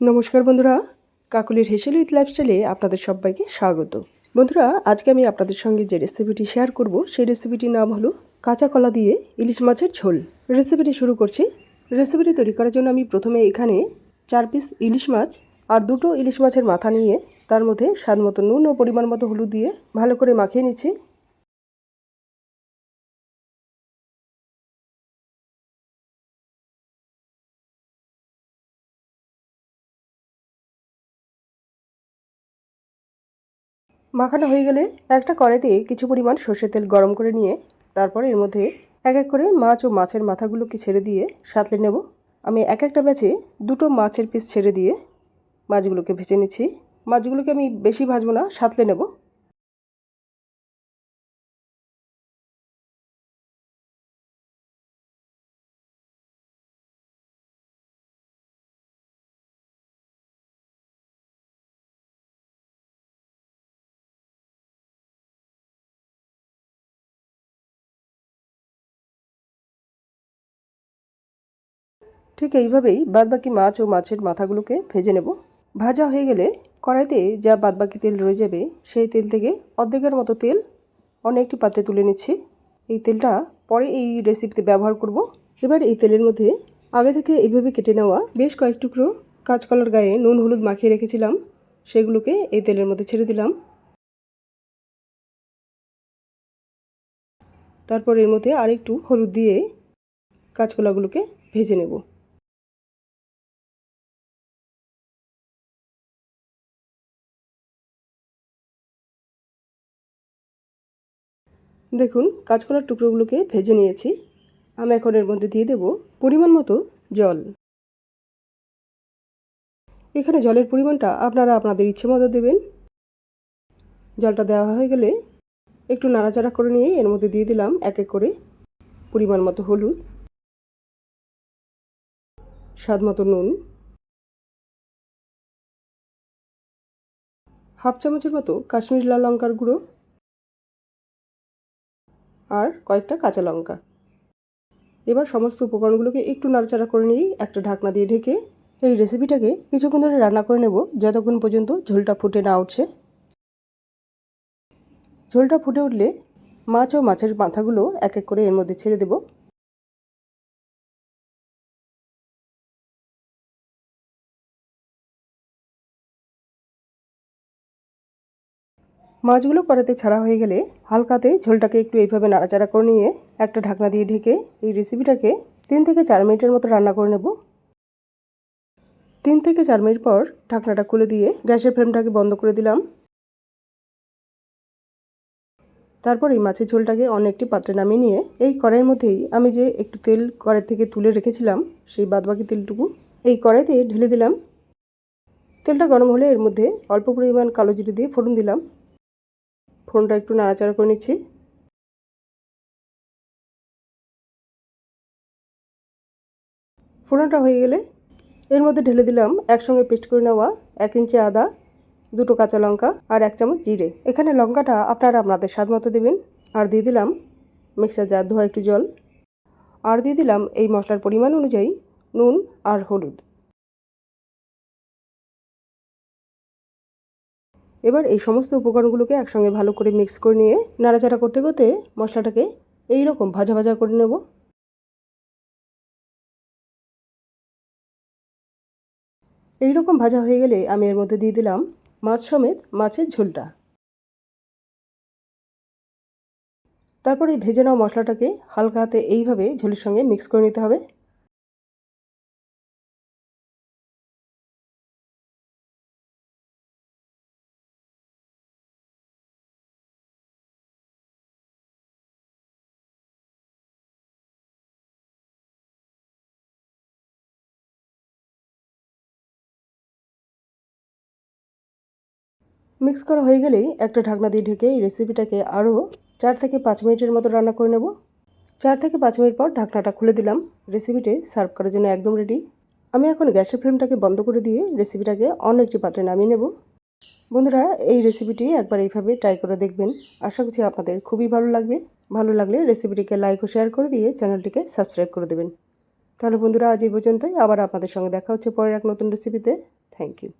নমস্কার বন্ধুরা, কাকলির হেসেল উইথ লাইফস্টাইলে আপনাদের সবাইকে স্বাগত। বন্ধুরা, আজকে আমি আপনাদের সঙ্গে যে রেসিপিটি শেয়ার করব সেই রেসিপিটির নাম হলো কাঁচা কলা দিয়ে ইলিশ মাছের ঝোল। রেসিপিটি শুরু করছি। রেসিপিটি তৈরি করার জন্য আমি প্রথমে এখানে 4 পিস ইলিশ মাছ আর 2টো ইলিশ মাছের মাথা নিয়ে তার মধ্যে স্বাদ মতো নুন ও পরিমাণ মতো হলুদ দিয়ে ভালো করে মাখিয়ে নিচ্ছি। মাখানো হয়ে গেলে একটা কড়াইতে কিছু পরিমাণ সর্ষের তেল গরম করে নিয়ে তারপর এর মধ্যে এক এক করে মাছ ও মাছের মাথাগুলোকে ছেড়ে দিয়ে সাঁতলে নেব। আমি এক একটা ব্যাচে 2টো মাছের পিস ছেড়ে দিয়ে মাছগুলোকে ভেজে নিচ্ছি। মাছগুলোকে আমি বেশি ভাজবো না, সাঁতলে নেব। ঠিক এইভাবেই বাদবাকি মাছ ও মাছের মাথাগুলোকে ভেজে নেব। ভাজা হয়ে গেলে কড়াইতে যা বাদবাকি তেল রয়ে যাবে সেই তেল থেকে অর্ধেকের মতো তেল অন্য একটি পাত্রে তুলে নিচ্ছি। এই তেলটা পরে এই রেসিপিতে ব্যবহার করব। এবার এই তেলের মধ্যে আগে থেকে এইভাবে কেটে নেওয়া বেশ কয়েক টুকরো কাঁচকলার গায়ে নুন হলুদ মাখিয়ে রেখেছিলাম, সেগুলোকে এই তেলের মধ্যে ছেড়ে দিলাম। তারপর এর মধ্যে আরেকটু হলুদ দিয়ে কাঁচকলাগুলোকে ভেজে নেব। দেখুন, কাঁচকলার টুকরোগুলোকে ভেজে নিয়েছি। আমি এখন এর মধ্যে দিয়ে দেব পরিমাণ মতো জল। এখানে জলের পরিমাণটা আপনারা আপনাদের ইচ্ছে মতো দেবেন। জলটা দেওয়া হয়ে গেলে একটু নাড়াচাড়া করে নিয়ে এর মধ্যে দিয়ে দিলাম এক এক করে পরিমাণ মতো হলুদ, স্বাদ মতো নুন, হাফ চামচের মতো কাশ্মীরি লাল লঙ্কার গুঁড়ো আর কয়েকটা কাঁচা লঙ্কা। এবার সমস্ত উপকরণগুলোকে একটু নাড়াচাড়া করে নিয়ে একটা ঢাকনা দিয়ে ঢেকে এই রেসিপিটাকে কিছুক্ষণ ধরে রান্না করে নেব, যতক্ষণ পর্যন্ত ঝোলটা ফুটে না উঠছে। ঝোলটা ফুটে উঠলে মাছ ও মাছের মাথাগুলো এক এক করে এর মধ্যে ছেড়ে দেব। মাছগুলো কড়াইতে ছাড়া হয়ে গেলে হালকাতে ঝোলটাকে একটু এইভাবে নাড়াচাড়া করে নিয়ে একটা ঢাকনা দিয়ে ঢেকে এই রেসিপিটাকে 3 থেকে 4 মিনিটের মতো রান্না করে নেব। 3 থেকে 4 মিনিট পর ঢাকনাটা খুলে দিয়ে গ্যাসের ফ্লেমটাকে বন্ধ করে দিলাম। তারপর এই মাছের ঝোলটাকে অন্য একটি পাত্রে নামিয়ে নিয়ে এই কড়াইয়ের মধ্যেই আমি যে একটু তেল কড়াই থেকে তুলে রেখেছিলাম সেই বাদবাকি তেলটুকু এই কড়াইতে ঢেলে দিলাম। তেলটা গরম হলে এর মধ্যে অল্প পরিমাণ কালো জিরে দিয়ে ফোড়ন দিলাম। ফোড়নটা একটু নাড়াচাড়া করে নিচ্ছি। ফোড়নটা হয়ে গেলে এর মধ্যে ঢেলে দিলাম একসঙ্গে পেস্ট করে নেওয়া 1 ইঞ্চি আদা, 2টো কাঁচা লঙ্কা আর 1 চামচ জিরে। এখানে লঙ্কাটা আপনারা আপনাদের স্বাদ মতো দেবেন। আর দিয়ে দিলাম মিক্সার জার ধোয়া একটু জল। আর দিয়ে দিলাম এই মশলার পরিমাণ অনুযায়ী নুন আর হলুদ। এবার এই সমস্ত উপকরণগুলোকে একসঙ্গে ভালো করে মিক্স করে নিয়ে নাড়াচাড়া করতে করতে মশলাটাকে এই রকম ভাজা ভাজা করে নেব। এই রকম ভাজা হয়ে গেলে আমি এর মধ্যে দিয়ে দিলাম মাছ সমেত মাছের ঝোলটা। তারপর এই ভেজে নেওয়া মশলাটাকে হালকা হাতে এইভাবে ঝোলের সঙ্গে মিক্স করে নিতে হবে। মিক্স করা হয়ে গেলেই একটা ঢাকনা দিয়ে ঢেকে এই রেসিপিটাকে আরও 4 থেকে 5 মিনিটের মতো রান্না করে নেব। 4 থেকে 5 মিনিট পর ঢাকনাটা খুলে দিলাম। রেসিপিটি সার্ভ করার জন্য একদম রেডি। আমি এখন গ্যাসের ফ্লেমটাকে বন্ধ করে দিয়ে রেসিপিটাকে অন্য একটি পাত্রে নামিয়ে নেব। বন্ধুরা, এই রেসিপিটি একবার এইভাবে ট্রাই করে দেখবেন। আশা করছি আপনাদের খুবই ভালো লাগবে। ভালো লাগলে রেসিপিটিকে লাইক ও শেয়ার করে দিয়ে চ্যানেলটিকে সাবস্ক্রাইব করে দেবেন। তাহলে বন্ধুরা, আজ এই পর্যন্তই। আবার আপনাদের সঙ্গে দেখা হচ্ছে পরের এক নতুন রেসিপিতে। Thank you.